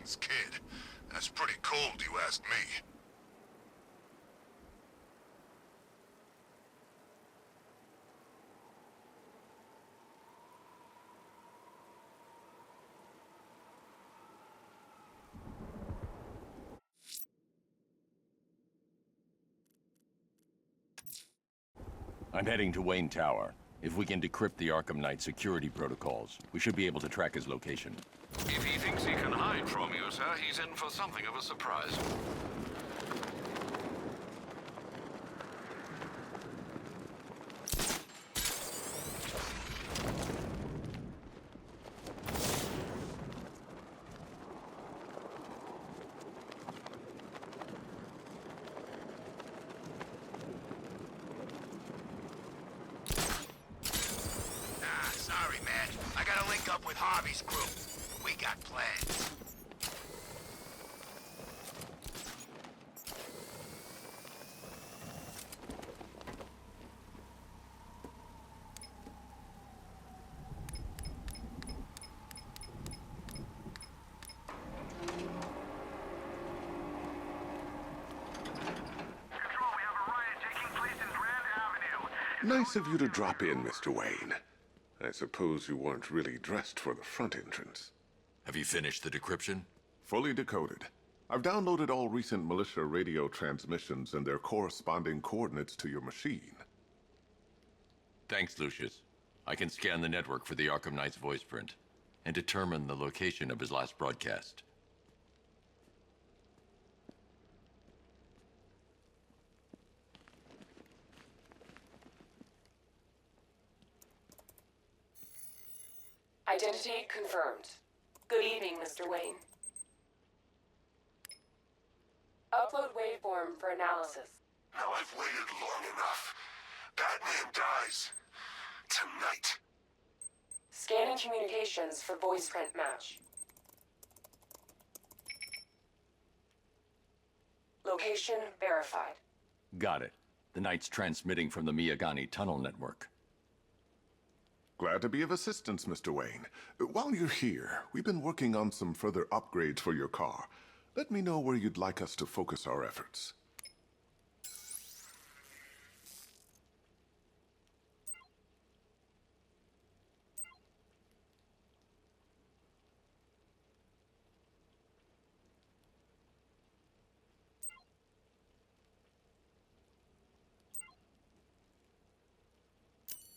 Wayne's kid. That's pretty cold, you ask me. I'm heading to Wayne Tower. If we can decrypt the Arkham Knight security protocols, we should be able to track his location. If he thinks he can hide from you, sir, he's in for something of a surprise. Sorry, man. I gotta link up with Harvey's crew. We got plans. Nice of you to drop in, Mr. Wayne. I suppose you weren't really dressed for the front entrance. Have you finished the decryption? Fully decoded. I've downloaded all recent militia radio transmissions and their corresponding coordinates to your machine. Thanks, Lucius. I can scan the network for the Arkham Knight's voice print and determine the location of his last broadcast. Identity confirmed. Good evening, Mr. Wayne. Upload waveform for analysis. Now I've waited long enough. Batman dies. Tonight. Scanning communications for voice print match. Location verified. Got it. The Knight's transmitting from the Miyagani tunnel network. Glad to be of assistance, Mr. Wayne. While you're here, we've been working on some further upgrades for your car. Let me know where you'd like us to focus our efforts.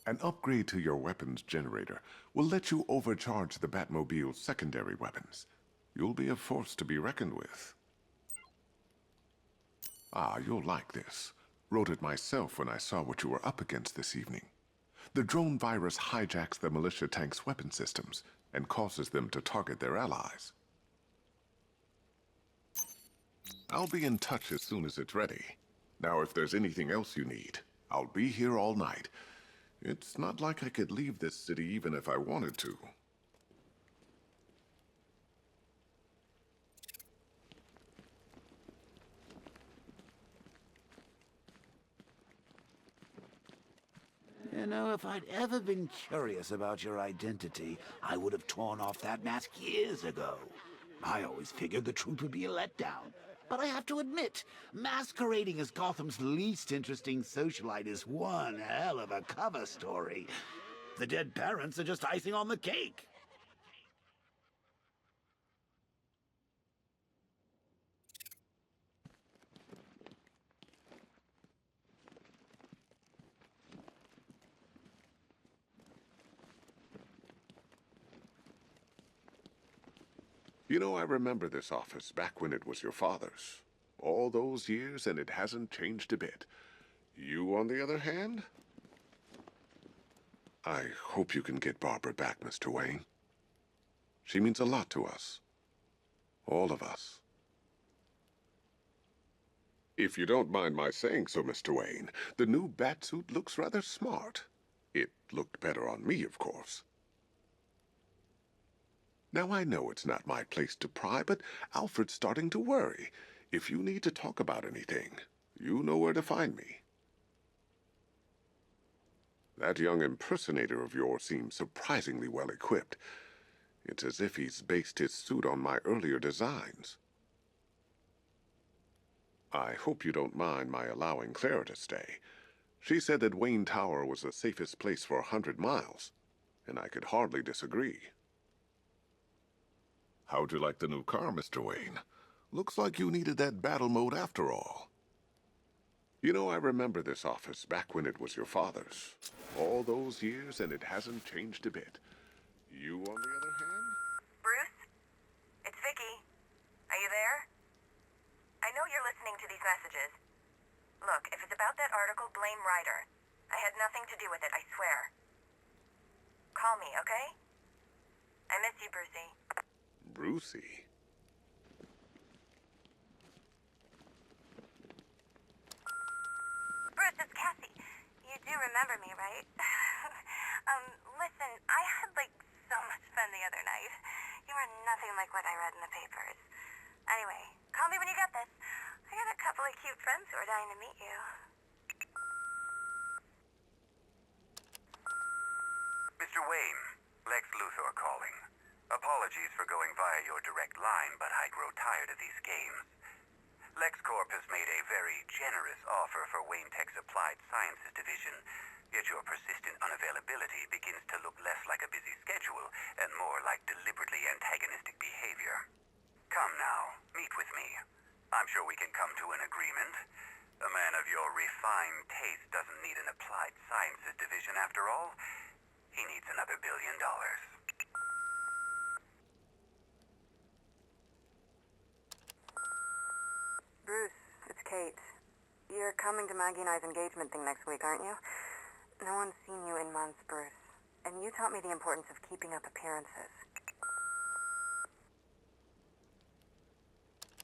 An upgrade to your weapons generator will let you overcharge the Batmobile's secondary weapons. You'll be a force to be reckoned with. Ah, you'll like this. Wrote it myself when I saw what you were up against this evening. The drone virus hijacks the militia tank's weapon systems and causes them to target their allies. I'll be in touch as soon as it's ready. Now, if there's anything else you need, I'll be here all night. It's not like I could leave this city even if I wanted to. You know, if I'd ever been curious about your identity, I would have torn off that mask years ago. I always figured the truth would be a letdown. But I have to admit, masquerading as Gotham's least interesting socialite is one hell of a cover story. The dead parents are just icing on the cake. You know, I remember this office back when it was your father's. All those years and it hasn't changed a bit. You, on the other hand? I hope you can get Barbara back, Mr. Wayne. She means a lot to us. All of us. If you don't mind my saying so, Mr. Wayne, the new Batsuit looks rather smart. It looked better on me, of course. Now, I know it's not my place to pry, but Alfred's starting to worry. If you need to talk about anything, you know where to find me. That young impersonator of yours seems surprisingly well equipped. It's as if he's based his suit on my earlier designs. I hope you don't mind my allowing Clara to stay. She said that Wayne Tower was the safest place for 100 miles, and I could hardly disagree. How'd you like the new car, Mr. Wayne? Looks like you needed that battle mode after all. You know, I remember this office back when it was your father's. All those years, and it hasn't changed a bit. You, on the other hand? Bruce? It's Vicky. Are you there? I know you're listening to these messages. Look, if it's about that article, blame Ryder. I had nothing to do with it, I swear. Call me, okay? I miss you, Brucey. Brucey? Bruce, it's Cassie. You do remember me, right? Listen, I had, so much fun the other night. You were nothing like what I read in the papers. Anyway, call me when you get this. I got a couple of cute friends who are dying to meet you. Mr. Wayne, Lex Luthor calling. Apologies for going via your direct line, but I grow tired of these games. LexCorp has made a very generous offer for Wayne Tech's Applied Sciences Division, yet your persistent unavailability begins to look less like a busy schedule and more like deliberately antagonistic behavior. Come now, meet with me. I'm sure we can come to an agreement. A man of your refined taste doesn't need an Applied Sciences Division after all. He needs another $1 billion. Bruce, it's Kate. You're coming to Maggie and I's engagement thing next week, aren't you? No one's seen you in months, Bruce. And you taught me the importance of keeping up appearances.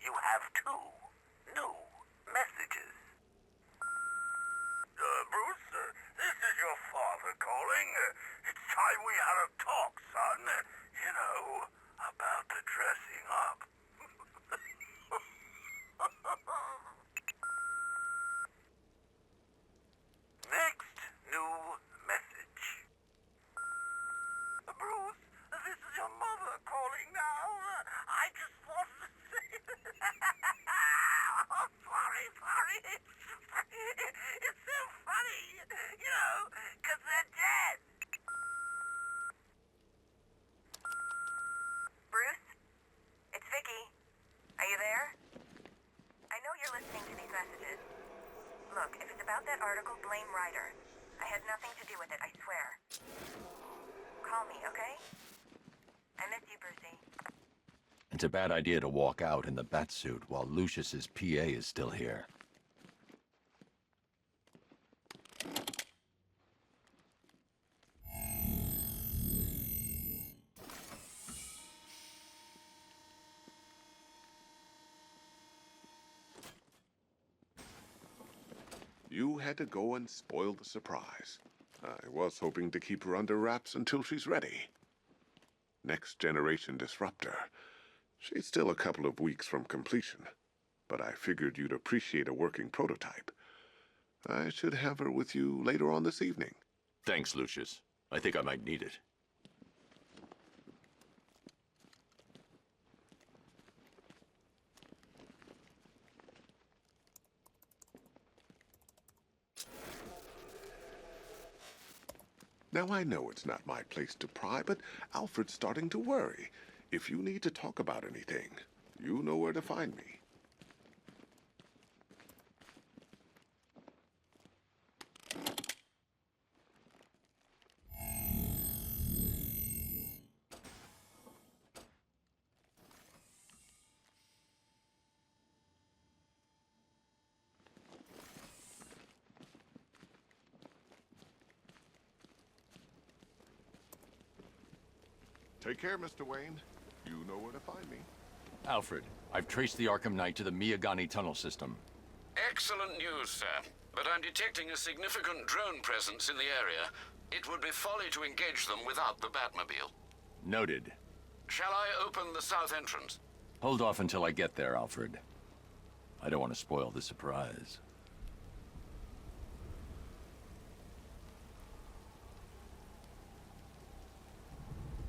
You have two new messages. Bruce, this is your father calling. It's time we had a talk, son. You know, about the dressing up. Next new message. Bruce, this is your mother calling now. I just wanted to say... Oh, sorry. It's so funny, you know, 'cause they're dead. Bruce? It's Vicky. Are you there? I know you're listening to these messages. Look, if it's about that article, blame Ryder. I had nothing to do with it, I swear. Call me, okay? I miss you, Brucey. It's a bad idea to walk out in the Batsuit while Lucius's PA is still here. You had to go and spoil the surprise. I was hoping to keep her under wraps until she's ready. Next generation disruptor. She's still a couple of weeks from completion, but I figured you'd appreciate a working prototype. I should have her with you later on this evening. Thanks, Lucius. I think I might need it. Now, I know it's not my place to pry, but Alfred's starting to worry. If you need to talk about anything, you know where to find me. Take care, Mr. Wayne. You know where to find me. Alfred, I've traced the Arkham Knight to the Miyagani tunnel system. Excellent news, sir. But I'm detecting a significant drone presence in the area. It would be folly to engage them without the Batmobile. Noted. Shall I open the south entrance? Hold off until I get there, Alfred. I don't want to spoil the surprise.